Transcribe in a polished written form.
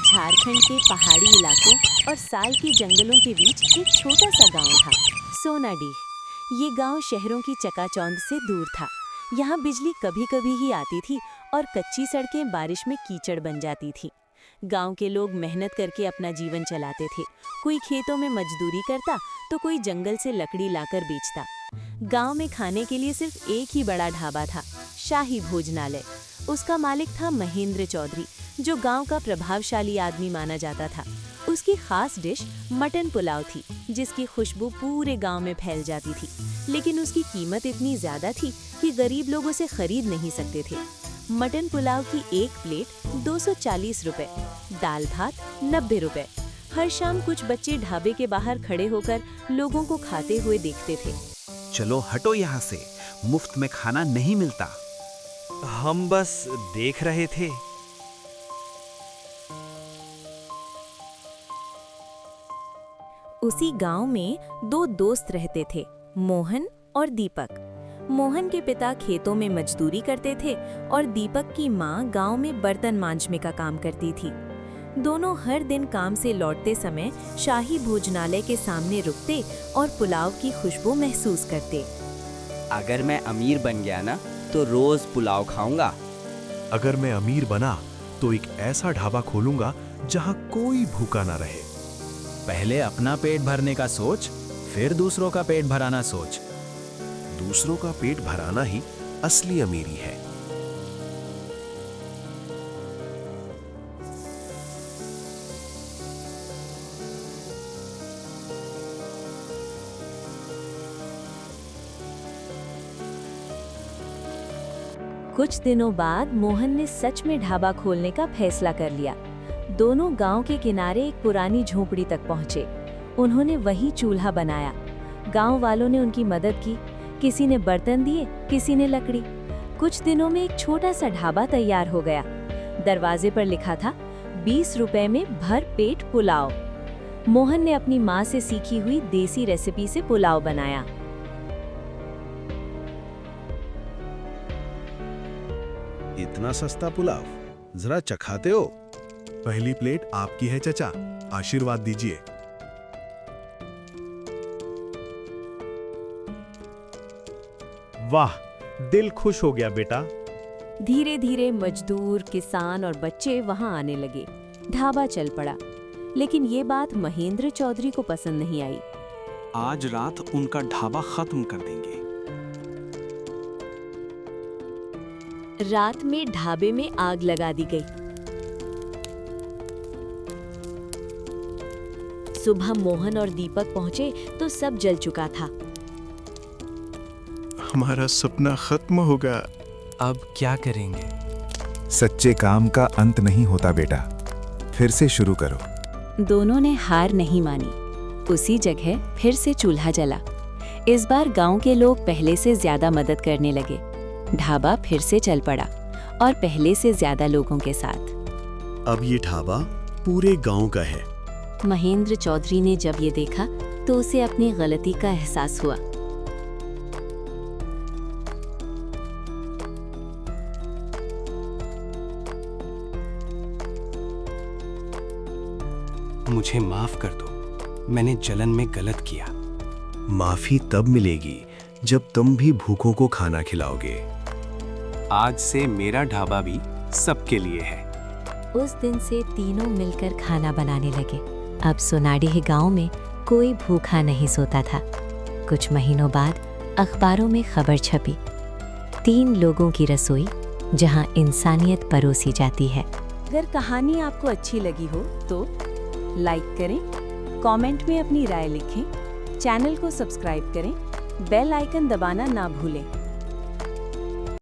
झारखंड के पहाड़ी इलाकों और साल के जंगलों के बीच एक छोटा सा गांव था, सोनाडीह। ये गांव शहरों की चकाचौंध से दूर था। यहाँ बिजली कभी कभी ही आती थी और कच्ची सड़कें बारिश में कीचड़ बन जाती थी। गांव के लोग मेहनत करके अपना जीवन चलाते थे। कोई खेतों में मजदूरी करता तो कोई जंगल से लकड़ी लाकर बेचता। गांव में खाने के लिए सिर्फ एक ही बड़ा ढाबा था, शाही भोजनालय। उसका मालिक था महेंद्र चौधरी, जो गांव का प्रभावशाली आदमी माना जाता था। उसकी खास डिश मटन पुलाव थी, जिसकी खुशबू पूरे गांव में फैल जाती थी। लेकिन उसकी कीमत इतनी ज्यादा थी कि गरीब लोग उसे खरीद नहीं सकते थे। मटन पुलाव की एक प्लेट 240 रुपए, दाल भात 90 रुपए। हर शाम कुछ बच्चे ढाबे के बाहर खड़े होकर लोगों को खाते हुए देखते थे। चलो हटो यहाँ से, मुफ्त में खाना नहीं मिलता। हम बस देख रहे थे। उसी गांव में दो दोस्त रहते थे, मोहन और दीपक। मोहन के पिता खेतों में मजदूरी करते थे और दीपक की मां गांव में बर्तन मांजने का काम करती थी। दोनों हर दिन काम से लौटते समय शाही भोजनालय के सामने रुकते और पुलाव की खुशबू महसूस करते। अगर मैं अमीर बन गया ना, तो रोज पुलाव खाऊंगा। अगर मैं अमीर बना तो एक ऐसा ढाबा खोलूंगा जहां कोई भूखा ना रहे। पहले अपना पेट भरने का सोच, फिर दूसरों का पेट भराना सोच। दूसरों का पेट भराना ही असली अमीरी है। कुछ दिनों बाद मोहन ने सच में ढाबा खोलने का फैसला कर लिया। दोनों गांव के किनारे एक पुरानी झोपड़ी तक पहुंचे। उन्होंने वही चूल्हा बनाया। गांव वालों ने उनकी मदद की। किसी ने बर्तन दिए, किसी ने लकड़ी। कुछ दिनों में एक छोटा सा ढाबा तैयार हो गया। दरवाजे पर लिखा था 20 रुपए में भर पेट पुलाव। मोहन ने अपनी माँ से सीखी हुई देसी रेसिपी से पुलाव बनाया। इतना सस्ता पुलाव, जरा चखाते हो? पहली प्लेट आपकी है चचा, आशीर्वाद दीजिए। वाह, दिल खुश हो गया बेटा। धीरे धीरे मजदूर, किसान और बच्चे वहां आने लगे। ढाबा चल पड़ा। लेकिन ये बात महेंद्र चौधरी को पसंद नहीं आई। आज रात उनका ढाबा खत्म कर देंगे। रात में ढाबे में आग लगा दी गई। सुबह मोहन और दीपक पहुंचे तो सब जल चुका था। हमारा सपना खत्म होगा। अब क्या करेंगे? सच्चे काम का अंत नहीं होता बेटा, फिर से शुरू करो। दोनों ने हार नहीं मानी। उसी जगह फिर से चूल्हा जला। इस बार गांव के लोग पहले से ज्यादा मदद करने लगे। ढाबा फिर से चल पड़ा और पहले से ज्यादा लोगों के साथ। अब ये ढाबा पूरे गांव का है। महेंद्र चौधरी ने जब ये देखा तो उसे अपनी गलती का एहसास हुआ। मुझे माफ कर दो, मैंने जलन में गलत किया। माफी तब मिलेगी जब तुम भी भूखों को खाना खिलाओगे। आज से मेरा ढाबा भी सबके लिए है। उस दिन से तीनों मिलकर खाना बनाने लगे। अब सोनाडीह गांव में कोई भूखा नहीं सोता था। कुछ महीनों बाद अखबारों में खबर छपी, 3 लोगों की रसोई जहां इंसानियत परोसी जाती है। अगर कहानी आपको अच्छी लगी हो तो लाइक करें, कमेंट में अपनी राय लिखें, चैनल को सब्सक्राइब करें, बेल आइकन दबाना ना भूलें।